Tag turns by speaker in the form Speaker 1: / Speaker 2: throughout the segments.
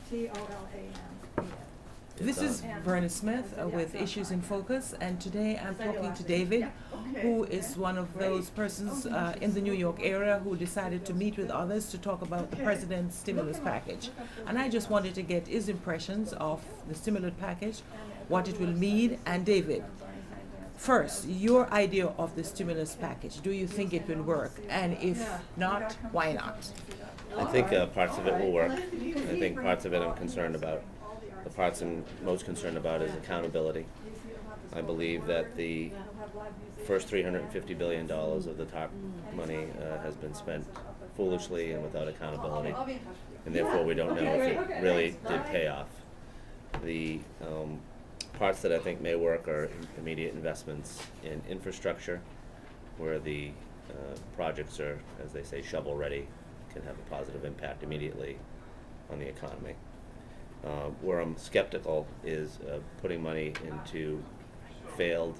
Speaker 1: TOLAM.
Speaker 2: This is Verna Smith with Issues in Focus, and today I'm talking to David, who is one of those persons in the New York area who decided to meet with others to talk about the president's stimulus package. And I just wanted to get his impressions of the stimulus package, what it will mean, and David, first, your idea of the stimulus package. Do you think it will work? And if not, why not?
Speaker 3: I think parts of it will work. I think parts of it I'm concerned about. The parts I'm most concerned about is accountability. I believe that the first $350 billion of the TARP money has been spent foolishly and without accountability, and therefore we don't know if it really did pay off. The parts that I think may work are immediate investments in infrastructure, where the projects are, as they say, shovel-ready, can have a positive impact immediately on the economy. Where I'm skeptical is putting money into failed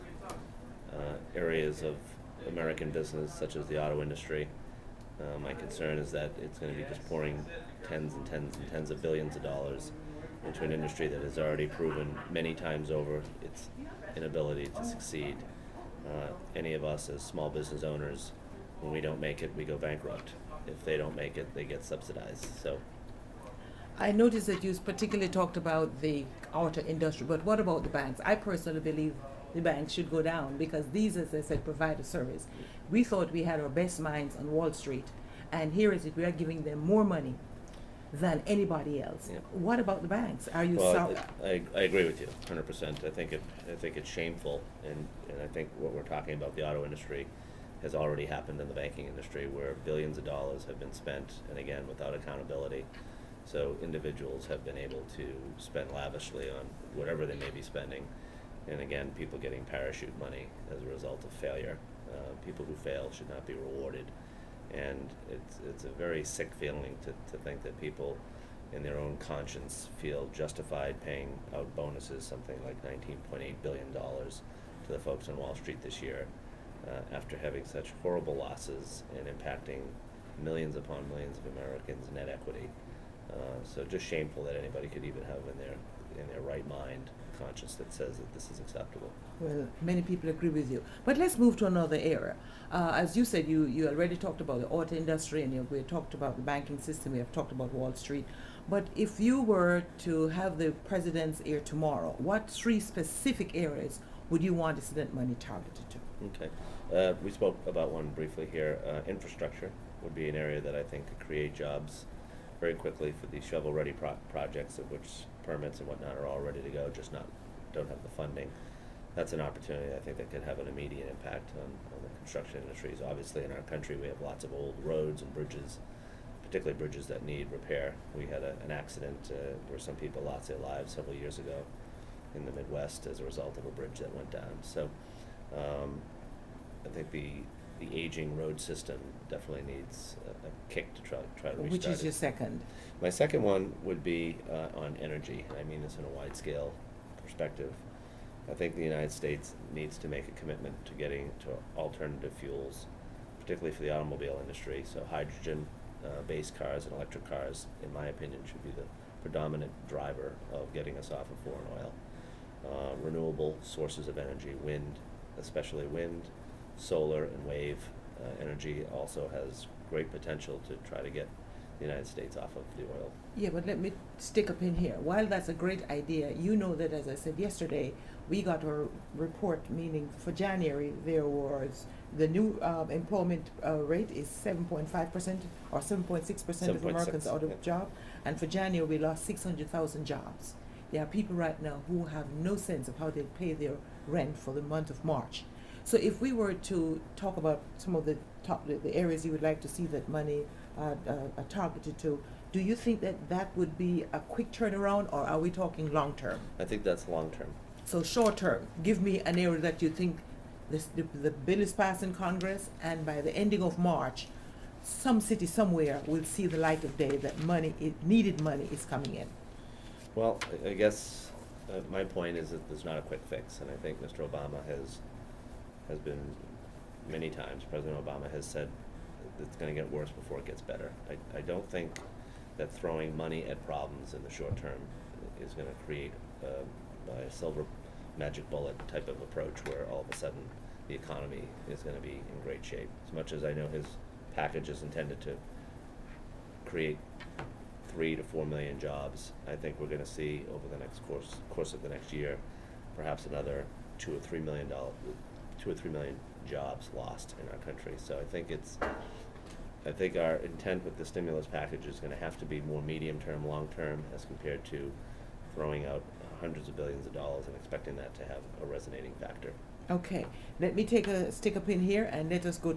Speaker 3: areas of American business, such as the auto industry. My concern is that it's going to be just pouring tens and tens and tens of billions of dollars into an industry that has already proven many times over its inability to succeed. Any of us as small business owners, when we don't make it, we go bankrupt. If they don't make it, they get subsidized. So
Speaker 2: I noticed that you particularly talked about the auto industry, but what about the banks? I personally believe the banks should go down because these, as I said, provide a service. We thought we had our best minds on Wall Street, and here is it, we are giving them more money than anybody else.
Speaker 3: Yeah.
Speaker 2: What about the banks? Are you
Speaker 3: I agree with you 100%. I think it's shameful, and I think what we're talking about, the auto industry, has already happened in the banking industry, where billions of dollars have been spent, and again, without accountability. So individuals have been able to spend lavishly on whatever they may be spending, and again, people getting parachute money as a result of failure. People who fail should not be rewarded, and it's a very sick feeling to think that people in their own conscience feel justified paying out bonuses, something like $19.8 billion to the folks on Wall Street this year, after having such horrible losses and impacting millions upon millions of Americans' net equity. So just shameful that anybody could even have in their right mind conscience that says that this is acceptable.
Speaker 2: Well, many people agree with you. But let's move to another area. As you said, you already talked about the auto industry, and we talked about the banking system, we have talked about Wall Street. But if you were to have the president's ear tomorrow, what three specific areas would you want to see that money targeted to?
Speaker 3: Okay. We spoke about one briefly here. Infrastructure would be an area that I think could create jobs very quickly for these shovel-ready projects, of which permits and whatnot are all ready to go, just don't have the funding. That's an opportunity I think that could have an immediate impact on the construction industries. Obviously, in our country, we have lots of old roads and bridges, particularly bridges that need repair. We had an accident where some people lost their lives several years ago in the Midwest as a result of a bridge that went down. So I think the aging road system definitely needs a kick to try to restart it.
Speaker 2: Which is your second?
Speaker 3: My second one would be on energy. I mean this in a wide scale perspective. I think the United States needs to make a commitment to getting to alternative fuels, particularly for the automobile industry. So hydrogen-based cars and electric cars, in my opinion, should be the predominant driver of getting us off of foreign oil. Renewable sources of energy, wind, especially wind, solar and wave energy also has great potential to try to get the United States off of the oil.
Speaker 2: Yeah, but let me stick a pin here. While that's a great idea, you know that, as I said yesterday, we got a report, meaning for January there was the new employment rate is 7.5% or 7.6% of Americans out of job, and for January we lost 600,000 jobs. There are people right now who have no sense of how they pay their rent for the month of March. So if we were to talk about some of the areas you would like to see that money targeted to, do you think that would be a quick turnaround, or are we talking long term?
Speaker 3: I think that's long term.
Speaker 2: So short term, give me an area that you think the bill is passed in Congress, and by the ending of March, some city somewhere will see the light of day that needed money is coming in.
Speaker 3: Well, I guess my point is that there's not a quick fix, and I think Mr. Obama has been many times, President Obama has said it's going to get worse before it gets better. I don't think that throwing money at problems in the short term is going to create a silver magic bullet type of approach where all of a sudden the economy is going to be in great shape. As much as I know his package is intended to create 3 to 4 million jobs, I think we're going to see over the next course of the next year, perhaps another 2 or 3 million jobs lost in our country. So I think our intent with the stimulus package is going to have to be more medium term, long term, as compared to throwing out hundreds of billions of dollars and expecting that to have a resonating factor.
Speaker 2: Okay, let me stick a pin here and let us go to